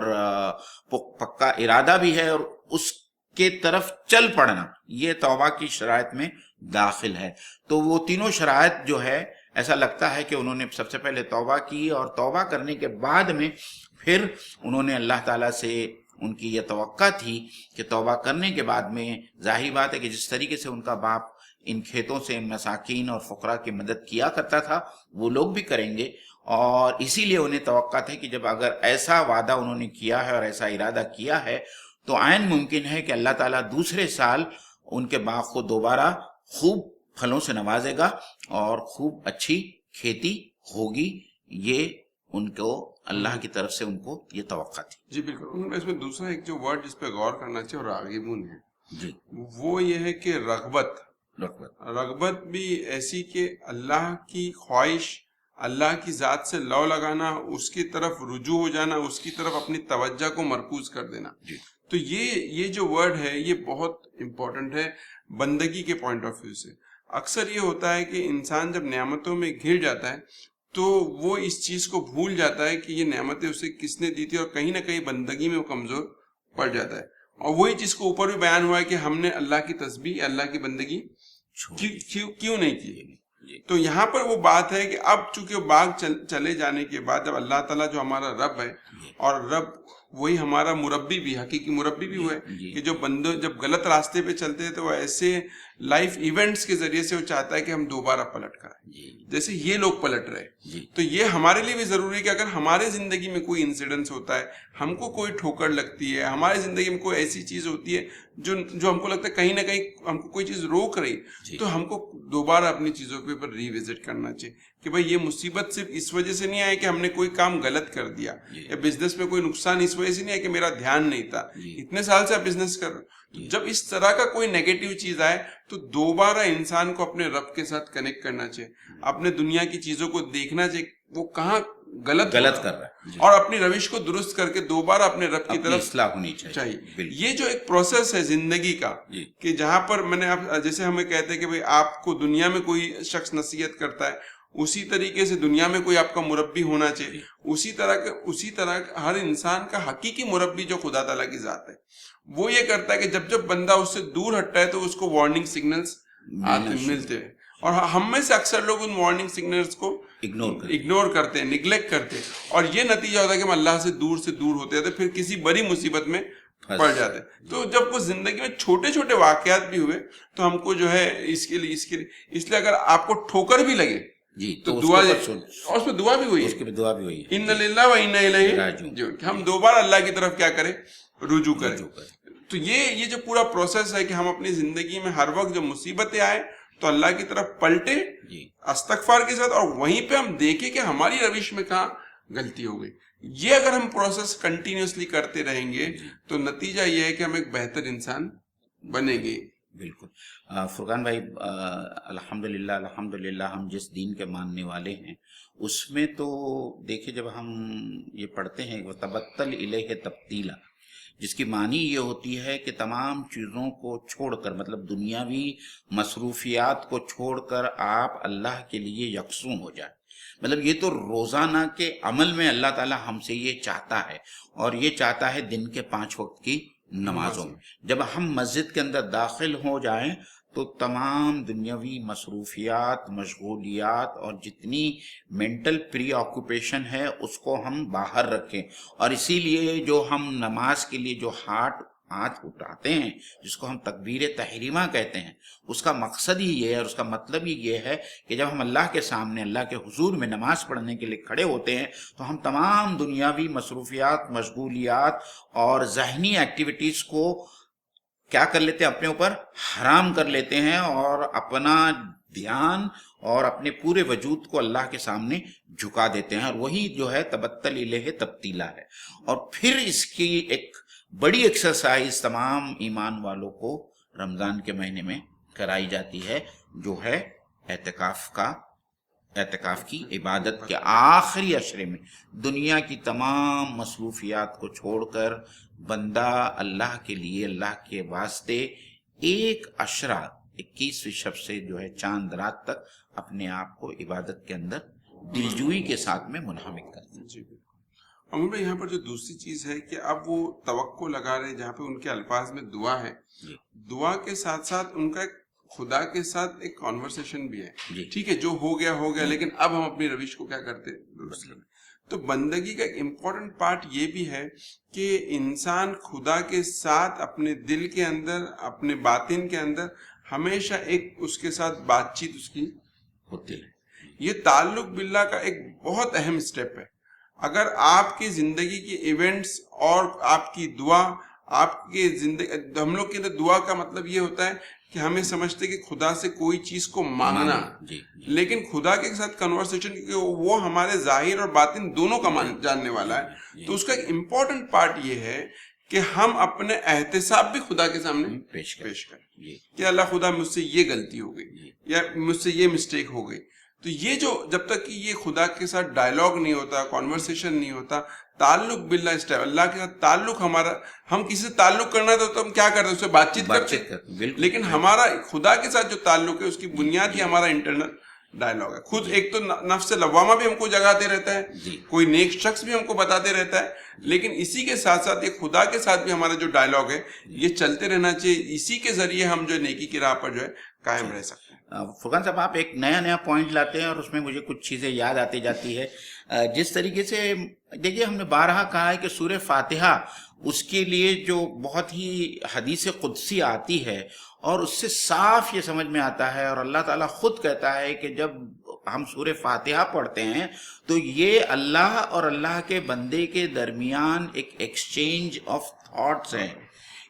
پکا ارادہ بھی ہے، اور اس کے طرف چل پڑنا یہ توبہ کی شرائط میں داخل ہے. تو وہ تینوں شرائط جو ہے ایسا لگتا ہے کہ انہوں نے سب سے پہلے توبہ کی، اور توبہ کرنے کے بعد میں پھر انہوں نے اللہ تعالیٰ سے، ان کی یہ توقع تھی کہ توبہ کرنے کے بعد میں ظاہر بات ہے کہ جس طریقے سے ان کا باپ ان کھیتوں سے مساکین اور فقراء کی مدد کیا کرتا تھا وہ لوگ بھی کریں گے، اور اسی لیے انہیں توقع تھا کہ جب اگر ایسا وعدہ انہوں نے کیا ہے اور ایسا ارادہ کیا ہے تو عین ممکن ہے کہ اللہ تعالیٰ دوسرے سال ان کے باغ کو دوبارہ خوب پھلوں سے نوازے گا اور خوب اچھی کھیتی ہوگی. یہ ان کو اللہ کی طرف سے ان کو یہ توقع تھی. جی بالکل. اس میں دوسرا ایک جو ورڈ جس پہ غور کرنا چاہیے اور راغبون ہے جی وہ یہ ہے کہ رغبت بھی ایسی کہ اللہ کی خواہش، اللہ کی ذات سے لو لگانا، اس کی طرف رجوع ہو جانا، اس کی طرف اپنی توجہ کو مرکوز کر دینا. تو یہ جو ورڈ ہے یہ بہت امپورٹنٹ ہے بندگی کے پوائنٹ آف ویو سے. اکثر یہ ہوتا ہے کہ انسان جب نعمتوں میں گھر جاتا ہے تو وہ اس چیز کو بھول جاتا ہے کہ یہ نعمتیں اسے کس نے دی تھی، اور کہیں نہ کہیں بندگی میں وہ کمزور پڑ جاتا ہے. اور وہی چیز کو اوپر بھی بیان ہوا ہے کہ ہم نے اللہ کی تسبیح، اللہ کی بندگی کیوں نہیں کی. تو یہاں پر وہ بات ہے کہ اب چونکہ باغ چلے جانے کے بعد جب اللہ تعالیٰ جو ہمارا رب ہے، اور رب وہی ہمارا مربی بھی، حقیقی مربی بھی وہ ہے کہ جو بندے جب غلط راستے پہ چلتے ہیں تو وہ ایسے لائف ایونٹس کے ذریعے سے وہ چاہتا ہے کہ ہم دوبارہ پلٹ کریں، جیسے یہ لوگ پلٹ رہے. تو یہ ہمارے لیے بھی ضروری ہے کہ اگر ہمارے زندگی میں کوئی انسیڈنس ہوتا ہے، ہم کو کوئی ٹھوکر لگتی ہے، ہماری زندگی میں کوئی ایسی چیز ہوتی ہے جو ہم کو لگتا ہے کہیں نہ کہیں ہم کو کوئی چیز روک رہی، تو ہم کو دوبارہ اپنی چیزوں کے اوپر ری وزٹ کرنا چاہیے کہ بھائی یہ مصیبت صرف اس وجہ سے نہیں آئی کہ ہم نے کوئی کام غلط کر دیا، یا بزنس میں کوئی نقصان اس وجہ سے نہیں آیا کہ میرا دھیان نہیں تھا. اتنے سال سے آپ بزنس کر رہے ہو، جب اس طرح کا کوئی نیگیٹو چیز آئے تو دوبارہ انسان کو اپنے رب کے ساتھ کنیکٹ کرنا چاہیے، اپنے دنیا کی چیزوں کو دیکھنا چاہیے وہ کہاں غلط کر رہا ہے، اور اپنی روش کو درست کر کے دوبارہ اپنے رب کی طرف اصلاح ہونی چاہیے. یہ جو ایک پروسیس ہے زندگی کا کہ جہاں پر میں نے جیسے ہمیں کہتے ہیں کہ بھئی آپ کو دنیا میں کوئی شخص نصیحت کرتا ہے، اسی طریقے سے دنیا میں کوئی آپ کا مربی ہونا چاہیے. اسی طرح ہر انسان کا حقیقی مربی جو خدا تعالیٰ کی ذات ہے وہ یہ کرتا ہے کہ جب بندہ اس سے دور ہٹتا ہے تو اس کو وارننگ سگنلز ملتے ہیں، اور ہم میں سے اکثر لوگ ان وارننگ سگنلز کو اگنور کرتے ہیں، نیگلیکٹ کرتے ہیں، اور یہ نتیجہ ہوتا ہے کہ ہم اللہ سے دور ہوتے ہیں، پھر کسی بڑی مصیبت میں پڑ جاتے ہیں. تو جب وہ زندگی میں چھوٹے چھوٹے واقعات بھی ہوئے تو ہم کو جو ہے اس لیے اگر آپ کو ٹھوکر بھی لگے تو دعا، اور اس میں دعا بھی ہوئی ہے، ان للہ و انا الیہ راجعون، کہ ہم دوبارہ اللہ کی طرف کیا کریں، رجوع کریں. تو یہ جو پورا پروسیس ہے کہ ہم اپنی زندگی میں ہر وقت جو مصیبتیں آئیں تو اللہ کی طرف پلٹے استغفار کے ساتھ، اور وہیں پہ ہم دیکھیں کہ ہماری روش میں کہاں غلطی ہو گئی. یہ اگر ہم پروسیس کنٹینیوسلی کرتے رہیں گے تو نتیجہ یہ ہے کہ ہم ایک بہتر انسان بنیں گے. بالکل. فرقان بھائی، الحمدللہ ہم جس دین کے ماننے والے ہیں اس میں تو دیکھیں جب ہم یہ پڑھتے ہیں وَتَبَتَّلْ إِلَيْهِ تَبْتِيلًا، جس کی معنی یہ ہوتی ہے کہ تمام چیزوں کو چھوڑ کر، مطلب دنیاوی مصروفیات کو چھوڑ کر آپ اللہ کے لیے یکسوں ہو جائیں. مطلب یہ تو روزانہ کے عمل میں اللہ تعالیٰ ہم سے یہ چاہتا ہے، اور یہ چاہتا ہے دن کے 5 وقت کی نمازوں میں. جب ہم مسجد کے اندر داخل ہو جائیں تو تمام دنیاوی مصروفیات، مشغولیات اور جتنی مینٹل پری آکوپیشن ہے اس کو ہم باہر رکھیں. اور اسی لیے جو ہم نماز کے لیے جو ہاتھ اٹھاتے ہیں جس کو ہم تکبیر تحریمہ کہتے ہیں، اس کا مقصد ہی یہ ہے اور اس کا مطلب ہی یہ ہے کہ جب ہم اللہ کے سامنے، اللہ کے حضور میں نماز پڑھنے کے لیے کھڑے ہوتے ہیں تو ہم تمام دنیاوی مصروفیات، مشغولیات اور ذہنی ایکٹیویٹیز کو کیا کر لیتے ہیں، اپنے اوپر حرام کر لیتے ہیں، اور اپنا دھیان اور اپنے پورے وجود کو اللہ کے سامنے جھکا دیتے ہیں. اور وہی جو ہے تبتل الیہ تبتیلا ہے. اور پھر اس کی ایک بڑی ایکسرسائز تمام ایمان والوں کو رمضان کے مہینے میں کرائی جاتی ہے، جو ہے اعتکاف کی عبادت کے آخری عشرے میں دنیا کی تمام مصروفیات کو چھوڑ کر بندہ اللہ کے لیے، اللہ کے واسطے ایک عشرہ 21ویں شب سے جو ہے چاند رات تک اپنے آپ کو عبادت کے اندر دلجوئی کے ساتھ میں منہمک کرتا ہے. امر بھائی، یہاں پر جو دوسری چیز ہے کہ اب وہ توقع لگا رہے، جہاں پہ ان کے الفاظ میں دعا ہے، دعا کے ساتھ ساتھ ان کا خدا کے ساتھ ایک کانورسیشن بھی ہے. ٹھیک ہے، جو ہو گیا لیکن اب ہم اپنی روش کو کیا کرتے ہیں. تو بندگی کا ایک امپورٹنٹ پارٹ یہ بھی ہے کہ انسان خدا کے ساتھ اپنے دل کے اندر، اپنے باطن کے اندر ہمیشہ ایک اس کے ساتھ بات چیت اس کی ہوتی ہے. یہ تعلق باللہ کا ایک بہت اہم سٹیپ ہے. اگر آپ کی زندگی کے ایونٹس اور آپ کی دعا، آپ کی زندگی، ہم لوگ کے اندر دعا کا مطلب یہ ہوتا ہے کہ ہمیں سمجھتے کہ خدا سے کوئی چیز کو مانگنا، جی لیکن خدا کے ساتھ کنورسیشن، کیونکہ وہ ہمارے ظاہر اور باطن دونوں کا جاننے والا ہے، تو اس کا ایک امپورٹنٹ پارٹ یہ ہے کہ ہم اپنے احتساب بھی خدا کے سامنے پیش کریں جی کہ اللہ خدا مجھ سے یہ غلطی ہو گئی یا مجھ سے یہ مسٹیک ہو گئی. تو یہ جو جب تک کہ یہ خدا کے ساتھ ڈائلاگ نہیں ہوتا، کانورسیشن نہیں ہوتا، تعلق باللہ اسٹیپ، اللہ کے ساتھ تعلق ہمارا، ہم کسی سے تعلق کرنا ہے تو ہم کیا کرتے ہیں؟ اس سے بات چیت کرتے ہیں. لیکن ہمارا خدا کے ساتھ جو تعلق ہے اس کی بنیاد ہی ہمارا انٹرنل ڈائلاگ ہے. خود ایک تو نفس لوامہ بھی ہم کو جگاتے رہتا ہے، کوئی نیک شخص بھی ہم کو بتاتے رہتا ہے، لیکن اسی کے ساتھ ساتھ یہ خدا کے ساتھ بھی ہمارا جو ڈائلاگ ہے یہ چلتے رہنا چاہیے. اسی کے ذریعے ہم جو نیکی کی راہ پر جو ہے قائم رہ سکتے ہیں. فرقان صاحب، آپ ایک نیا پوائنٹ لاتے ہیں اور اس میں مجھے کچھ چیزیں یاد آتی جاتی ہے. جس طریقے سے دیکھیے، ہم نے بارہا کہا ہے کہ سورہ فاتحہ اس کے لیے جو بہت ہی حدیث قدسی آتی ہے اور اس سے صاف یہ سمجھ میں آتا ہے، اور اللہ تعالیٰ خود کہتا ہے کہ جب ہم سورہ فاتحہ پڑھتے ہیں تو یہ اللہ اور اللہ کے بندے کے درمیان ایک ایکسچینج آف تھاٹس ہیں،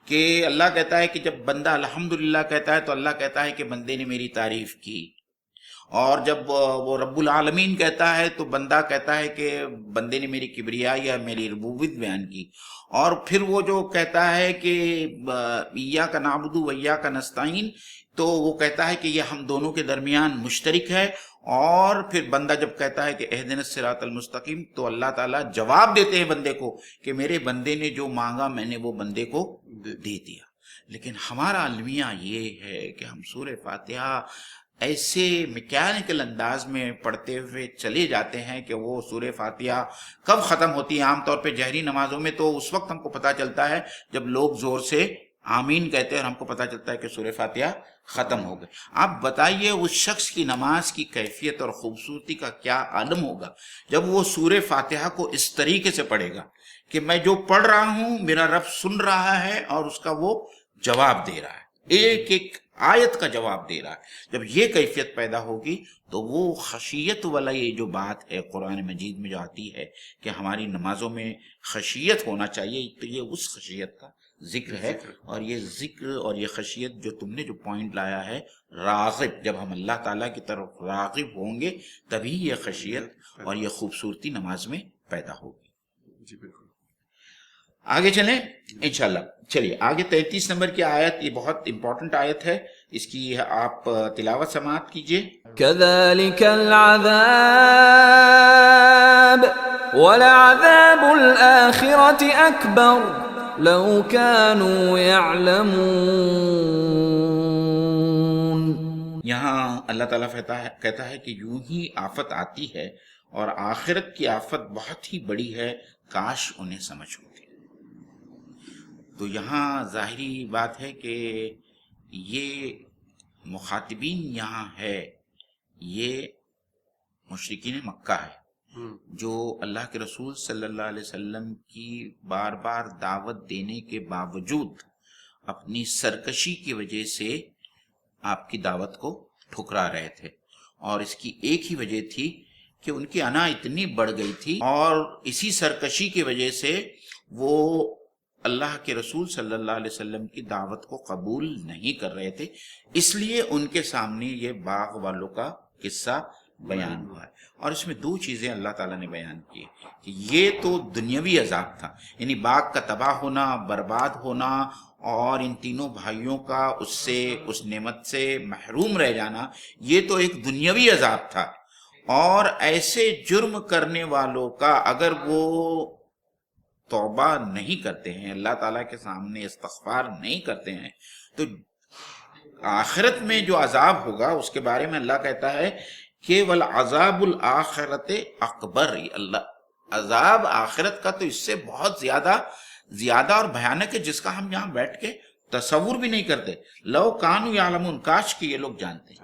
کہ اللہ کہتا ہے کہ جب بندہ الحمدللہ کہتا ہے تو اللہ کہتا ہے کہ بندے نے میری تعریف کی، اور جب وہ رب العالمین کہتا ہے تو بندہ کہتا ہے کہ بندے نے میری کبریائی یا میری ربوبیت بیان کی. اور پھر وہ جو کہتا ہے کہ ایاک نعبد و ایاک نستعین، تو وہ کہتا ہے کہ یہ ہم دونوں کے درمیان مشترک ہے. اور پھر بندہ جب کہتا ہے کہ اہدنا الصراط المستقیم، تو اللہ تعالیٰ جواب دیتے ہیں بندے کو کہ میرے بندے نے جو مانگا میں نے وہ بندے کو دے دیا. لیکن ہمارا المیہ یہ ہے کہ ہم سورہ فاتحہ ایسے میکینیکل انداز میں پڑھتے ہوئے چلے جاتے ہیں کہ وہ سورہ فاتحہ کب ختم ہوتی ہے. عام طور پہ جہری نمازوں میں تو اس وقت ہم کو پتہ چلتا ہے جب لوگ زور سے آمین کہتے ہیں اور ہم کو پتہ چلتا ہے کہ سورہ فاتحہ ختم ہو گئے. آپ بتائیے اس شخص کی نماز کی کیفیت اور خوبصورتی کا کیا عالم ہوگا جب وہ سورہ فاتحہ کو اس طریقے سے پڑھے گا کہ میں جو پڑھ رہا ہوں میرا رب سن رہا ہے اور اس کا وہ جواب دے رہا ہے، ایک ایک آیت کا جواب دے رہا ہے. جب یہ کیفیت پیدا ہوگی تو وہ خشیت والا یہ جو بات ہے قرآن مجید میں جو آتی ہے کہ ہماری نمازوں میں خشیت ہونا چاہیے، تو یہ اس خشیت کا ذکر ہے. اور یہ ذکر اور یہ خشیت جو تم نے جو پوائنٹ لایا ہے راغب، جب ہم اللہ تعالیٰ کی طرف راغب ہوں گے تبھی یہ خشیت اور یہ خوبصورتی نماز میں پیدا ہوگی. جی بالکل. آگے چلیں انشاءاللہ. چلیے آگے 33 نمبر کی آیت، یہ بہت امپورٹنٹ آیت ہے، اس کی آپ تلاوت سماعت کیجئے. كذلك العذاب ولعذاب الآخرة أكبر لو كانوا يعلمون. یہاں اللہ تعالیٰ کہتا ہے کہ یوں ہی آفت آتی ہے اور آخرت کی آفت بہت ہی بڑی ہے، کاش انہیں سمجھ ہوتی. تو یہاں ظاہری بات ہے کہ یہ مخاطبین یہاں ہے، یہ مشرکین مکہ ہے جو اللہ کے رسول صلی اللہ علیہ وسلم کی بار بار دعوت دینے کے باوجود اپنی سرکشی کی وجہ سے آپ کی دعوت کو ٹھکرا رہے تھے. اور اس کی ایک ہی وجہ تھی کہ ان کی انا اتنی بڑھ گئی تھی اور اسی سرکشی کی وجہ سے وہ اللہ کے رسول صلی اللہ علیہ وسلم کی دعوت کو قبول نہیں کر رہے تھے. اس لیے ان کے سامنے یہ باغ والوں کا قصہ بیان ہوا ہے. اور اس میں دو چیزیں اللہ تعالیٰ نے بیان کی کہ یہ تو دنیاوی عذاب تھا، یعنی باغ کا تباہ ہونا، برباد ہونا، اور ان تینوں بھائیوں کا اس نعمت سے محروم رہ جانا، یہ تو ایک دنیاوی عذاب تھا. اور ایسے جرم کرنے والوں کا اگر وہ توبہ نہیں کرتے ہیں، اللہ تعالیٰ کے سامنے استغفار نہیں کرتے ہیں، تو آخرت میں جو عذاب ہوگا اس کے بارے میں اللہ کہتا ہے کہ وَالْعَذَابُ الْآخِرَةِ أَكْبَرُ. اللہ عذاب آخرت کا تو اس سے بہت زیادہ اور بھیانک ہے، جس کا ہم یہاں بیٹھ کے تصور بھی نہیں کرتے. لو کانوا یعلمون، کاش کہ یہ لوگ جانتے ہیں.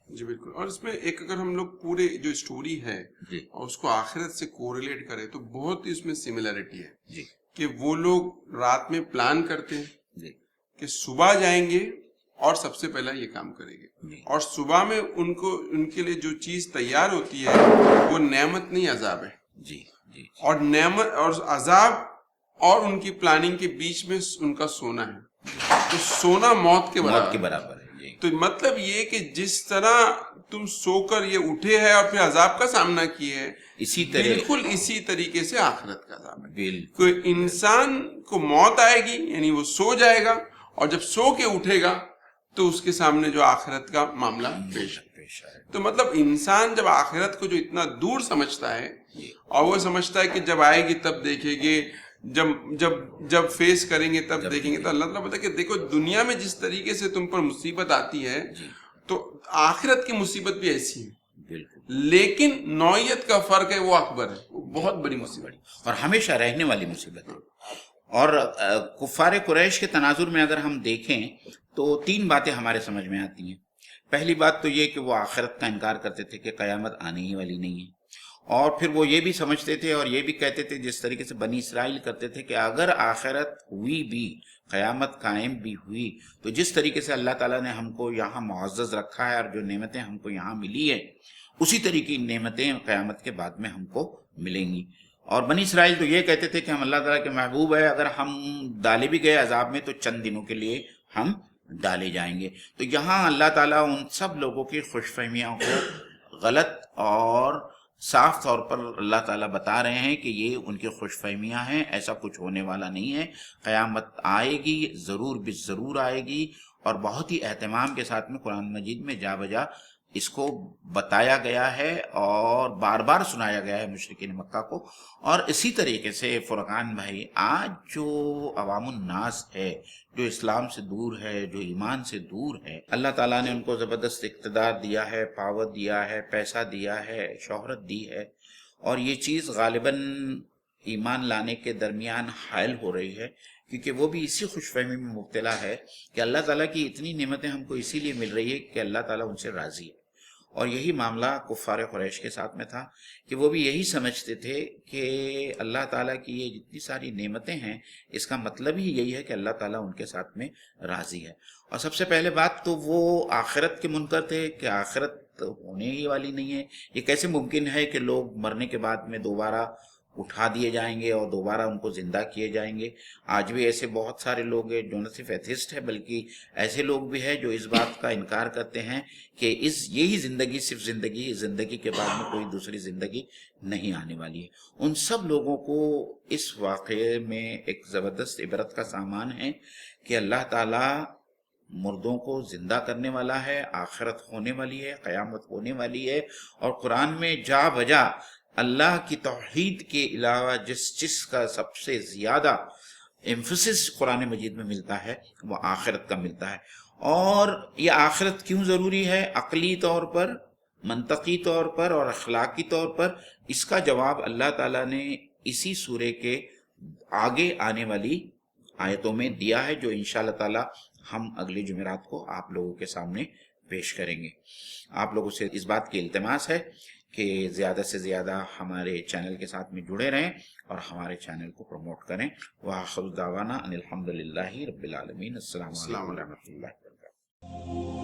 جی بالکل. اور اس میں ایک اگر ہم لوگ پورے جو اسٹوری ہے اور اس کو آخرت سے کوریلیٹ کریں تو بہت ہی اس میں سملیرٹی ہے کہ وہ لوگ رات میں پلان کرتے ہیں کہ صبح جائیں گے اور سب سے پہلا یہ کام کریں گے. جی. اور صبح میں ان کے لیے جو چیز تیار ہوتی ہے وہ نعمت نہیں عذاب ہے. جی جی. اور نعمت اور عذاب اور ان کی پلاننگ کے بیچ میں ان کا سونا ہے. تو سونا موت کے برابر ہے. جی. تو مطلب یہ کہ جس طرح تم سو کر یہ اٹھے ہے اور پھر عذاب کا سامنا کیے ہے, اسی طرح بالکل اسی طریقے سے آخرت کا عذاب ہے. بالکل. کوئی انسان کو موت آئے گی, یعنی وہ سو جائے گا, اور جب سو کے اٹھے گا تو اس کے سامنے جو آخرت کا معاملہ پیش ہے. تو مطلب انسان جب آخرت کو جو اتنا دور سمجھتا ہے اور وہ سمجھتا ہے کہ جب آئے گی تب دیکھے گے, جب فیس کریں گے تب دیکھیں گے, تو اللہ تعالیٰ بتا کہ دیکھو دنیا میں جس طریقے سے تم پر مصیبت آتی ہے تو آخرت کی مصیبت بھی ایسی ہے, لیکن نوعیت کا فرق ہے, وہ اکبر ہے, وہ بہت بڑی مصیبت اور ہمیشہ رہنے والی مصیبت ہے. اور کفار قریش کے تناظر میں اگر ہم دیکھیں تو 3 باتیں ہمارے سمجھ میں آتی ہیں. پہلی بات تو یہ کہ وہ آخرت کا انکار کرتے تھے کہ قیامت آنے ہی والی نہیں ہے, اور پھر وہ یہ بھی سمجھتے تھے اور یہ بھی کہتے تھے جس طریقے سے بنی اسرائیل کرتے تھے کہ اگر آخرت ہوئی بھی, قیامت قائم بھی ہوئی, تو جس طریقے سے اللہ تعالیٰ نے ہم کو یہاں معزز رکھا ہے اور جو نعمتیں ہم کو یہاں ملی ہیں اسی طریقے کی نعمتیں قیامت کے بعد میں ہم کو ملیں گی. اور بنی اسرائیل تو یہ کہتے تھے کہ ہم اللہ تعالیٰ کے محبوب ہے, اگر ہم ڈالے بھی گئے عذاب میں تو چند دنوں کے لیے ہم ڈالے جائیں گے. تو یہاں اللہ تعالیٰ ان سب لوگوں کی خوش فہمیوں کو غلط اور صاف طور پر اللہ تعالیٰ بتا رہے ہیں کہ یہ ان کی خوش فہمیاں ہیں, ایسا کچھ ہونے والا نہیں ہے. قیامت آئے گی, ضرور ضرور آئے گی, اور بہت ہی اہتمام کے ساتھ میں قرآن مجید میں جا بجا اس کو بتایا گیا ہے اور بار بار سنایا گیا ہے مشرکین مکہ کو. اور اسی طریقے سے فرقان بھائی, آج جو عوام الناس ہے, جو اسلام سے دور ہے, جو ایمان سے دور ہے, اللہ تعالیٰ نے ان کو زبردست اقتدار دیا ہے, پاور دیا ہے, پیسہ دیا ہے, شہرت دی ہے, اور یہ چیز غالباً ایمان لانے کے درمیان حائل ہو رہی ہے, کیونکہ وہ بھی اسی خوش فہمی میں مبتلا ہے کہ اللہ تعالیٰ کی اتنی نعمتیں ہم کو اسی لیے مل رہی ہے کہ اللہ تعالیٰ ان سے راضی ہے. اور یہی معاملہ کفار قریش کے ساتھ میں تھا کہ وہ بھی یہی سمجھتے تھے کہ اللہ تعالیٰ کی یہ جتنی ساری نعمتیں ہیں اس کا مطلب ہی یہی ہے کہ اللہ تعالیٰ ان کے ساتھ میں راضی ہے. اور سب سے پہلے بات تو وہ آخرت کے منکر تھے کہ آخرت ہونے ہی والی نہیں ہے. یہ کیسے ممکن ہے کہ لوگ مرنے کے بعد میں دوبارہ اٹھا دیے جائیں گے اور دوبارہ ان کو زندہ کیے جائیں گے. آج بھی ایسے بہت سارے لوگ ہیں جو نہ صرف ایتھسٹ ہے بلکہ ایسے لوگ بھی ہیں جو اس بات کا انکار کرتے ہیں کہ یہی زندگی صرف زندگی کے بعد میں کوئی دوسری زندگی نہیں آنے والی ہے. ان سب لوگوں کو اس واقعے میں ایک زبردست عبرت کا سامان ہے کہ اللہ تعالیٰ مردوں کو زندہ کرنے والا ہے, آخرت ہونے والی ہے, قیامت ہونے والی ہے. اور قرآن میں جا بجا اللہ کی توحید کے علاوہ جس چیز کا سب سے زیادہ ایمفسس قرآن مجید میں ملتا ہے وہ آخرت کا ملتا ہے. اور یہ آخرت کیوں ضروری ہے عقلی طور پر, منطقی طور پر اور اخلاقی طور پر, اس کا جواب اللہ تعالیٰ نے اسی سورے کے آگے آنے والی آیتوں میں دیا ہے, جو انشاءاللہ تعالیٰ ہم اگلے جمعرات کو آپ لوگوں کے سامنے پیش کریں گے. آپ لوگوں سے اس بات کی التماس ہے کہ زیادہ سے زیادہ ہمارے چینل کے ساتھ میں جڑے رہیں اور ہمارے چینل کو پروموٹ کریں. وآخر دعوانا ان الحمدللہ رب العالمین. السلام علیکم ورحمۃ اللہ وبرکاتہ.